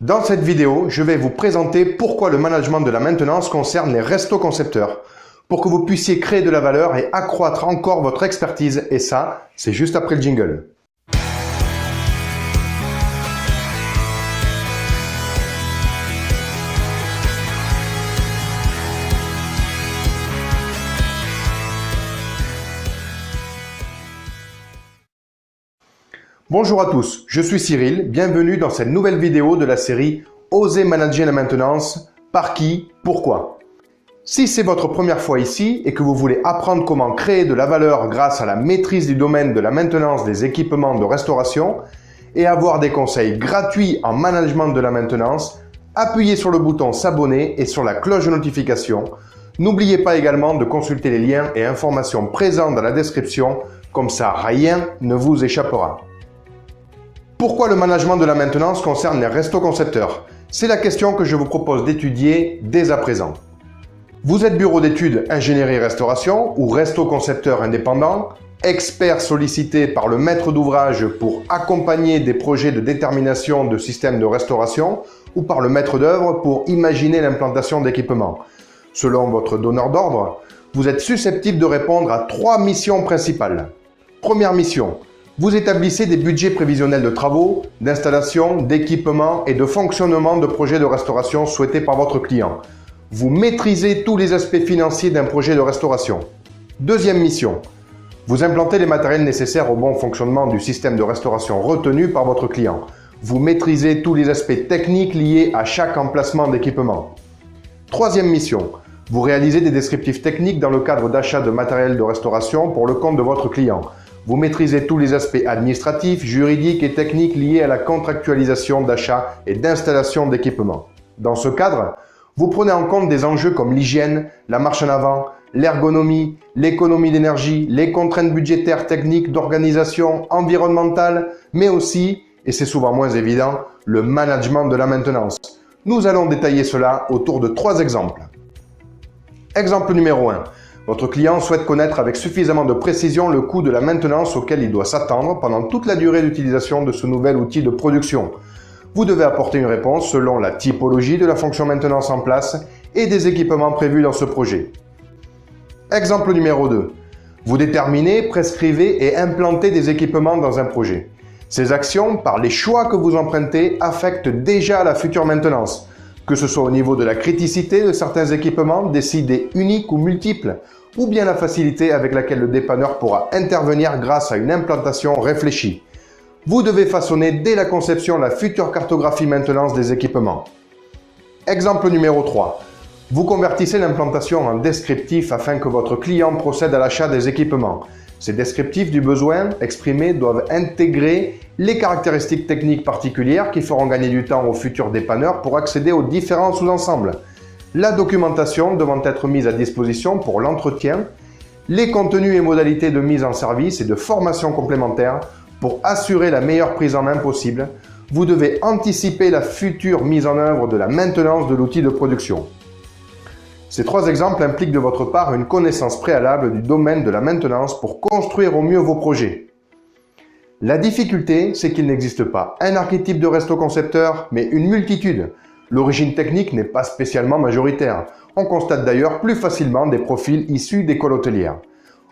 Dans cette vidéo, je vais vous présenter pourquoi le management de la maintenance concerne les restos concepteurs, pour que vous puissiez créer de la valeur et accroître encore votre expertise, et ça, c'est juste après le jingle. Bonjour à tous, je suis Cyril, bienvenue dans cette nouvelle vidéo de la série Osez manager la maintenance, par qui, pourquoi. Si c'est votre première fois ici et que vous voulez apprendre comment créer de la valeur grâce à la maîtrise du domaine de la maintenance des équipements de restauration et avoir des conseils gratuits en management de la maintenance, appuyez sur le bouton s'abonner et sur la cloche de notification. N'oubliez pas également de consulter les liens et informations présents dans la description, comme ça rien ne vous échappera. Pourquoi le management de la maintenance concerne les restos concepteurs? C'est la question que je vous propose d'étudier dès à présent. Vous êtes bureau d'études ingénierie-restauration ou resto concepteur indépendant, expert sollicité par le maître d'ouvrage pour accompagner des projets de détermination de systèmes de restauration ou par le maître d'œuvre pour imaginer l'implantation d'équipements. Selon votre donneur d'ordre, vous êtes susceptible de répondre à 3 missions principales. Première mission. Vous établissez des budgets prévisionnels de travaux, d'installation, d'équipements et de fonctionnement de projets de restauration souhaités par votre client. Vous maîtrisez tous les aspects financiers d'un projet de restauration. Deuxième mission. Vous implantez les matériels nécessaires au bon fonctionnement du système de restauration retenu par votre client. Vous maîtrisez tous les aspects techniques liés à chaque emplacement d'équipement. Troisième mission. Vous réalisez des descriptifs techniques dans le cadre d'achat de matériel de restauration pour le compte de votre client. Vous maîtrisez tous les aspects administratifs, juridiques et techniques liés à la contractualisation d'achat et d'installation d'équipements. Dans ce cadre, vous prenez en compte des enjeux comme l'hygiène, la marche en avant, l'ergonomie, l'économie d'énergie, les contraintes budgétaires, techniques, d'organisation, environnementale, mais aussi, et c'est souvent moins évident, le management de la maintenance. Nous allons détailler cela autour de 3 exemples. Exemple numéro 1. Votre client souhaite connaître avec suffisamment de précision le coût de la maintenance auquel il doit s'attendre pendant toute la durée d'utilisation de ce nouvel outil de production. Vous devez apporter une réponse selon la typologie de la fonction maintenance en place et des équipements prévus dans ce projet. Exemple numéro 2. Vous déterminez, prescrivez et implantez des équipements dans un projet. Ces actions, par les choix que vous empruntez, affectent déjà la future maintenance, que ce soit au niveau de la criticité de certains équipements décidés uniques ou multiples, ou bien la facilité avec laquelle le dépanneur pourra intervenir grâce à une implantation réfléchie. Vous devez façonner dès la conception la future cartographie maintenance des équipements. Exemple numéro 3. Vous convertissez l'implantation en descriptif afin que votre client procède à l'achat des équipements. Ces descriptifs du besoin exprimé doivent intégrer les caractéristiques techniques particulières qui feront gagner du temps aux futurs dépanneurs pour accéder aux différents sous-ensembles. La documentation devant être mise à disposition pour l'entretien, les contenus et modalités de mise en service et de formation complémentaires pour assurer la meilleure prise en main possible. Vous devez anticiper la future mise en œuvre de la maintenance de l'outil de production. Ces 3 exemples impliquent de votre part une connaissance préalable du domaine de la maintenance pour construire au mieux vos projets. La difficulté, c'est qu'il n'existe pas un archétype de resto concepteur, mais une multitude. L'origine technique n'est pas spécialement majoritaire. On constate d'ailleurs plus facilement des profils issus d'écoles hôtelières.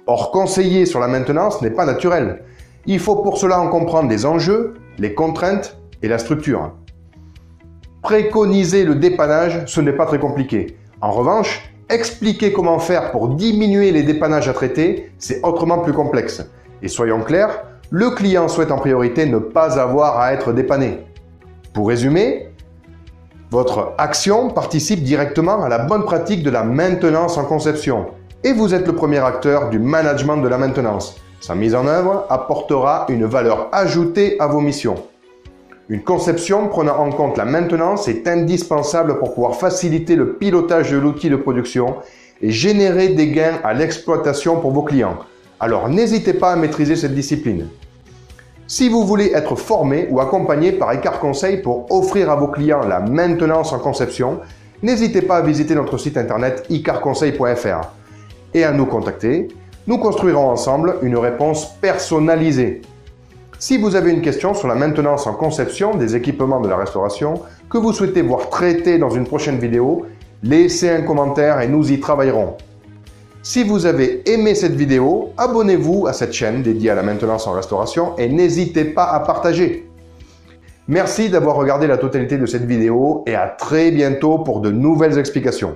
Or, conseiller sur la maintenance n'est pas naturel. Il faut pour cela en comprendre les enjeux, les contraintes et la structure. Préconiser le dépannage, ce n'est pas très compliqué. En revanche, expliquer comment faire pour diminuer les dépannages à traiter, c'est autrement plus complexe. Et soyons clairs, le client souhaite en priorité ne pas avoir à être dépanné. Pour résumer, votre action participe directement à la bonne pratique de la maintenance en conception. Et vous êtes le premier acteur du management de la maintenance. Sa mise en œuvre apportera une valeur ajoutée à vos missions. Une conception prenant en compte la maintenance est indispensable pour pouvoir faciliter le pilotage de l'outil de production et générer des gains à l'exploitation pour vos clients. Alors n'hésitez pas à maîtriser cette discipline. Si vous voulez être formé ou accompagné par Icare Conseil pour offrir à vos clients la maintenance en conception, n'hésitez pas à visiter notre site internet icareconseil.fr et à nous contacter. Nous construirons ensemble une réponse personnalisée. Si vous avez une question sur la maintenance en conception des équipements de la restauration, que vous souhaitez voir traiter dans une prochaine vidéo, laissez un commentaire et nous y travaillerons. Si vous avez aimé cette vidéo, abonnez-vous à cette chaîne dédiée à la maintenance en restauration et n'hésitez pas à partager. Merci d'avoir regardé la totalité de cette vidéo et à très bientôt pour de nouvelles explications.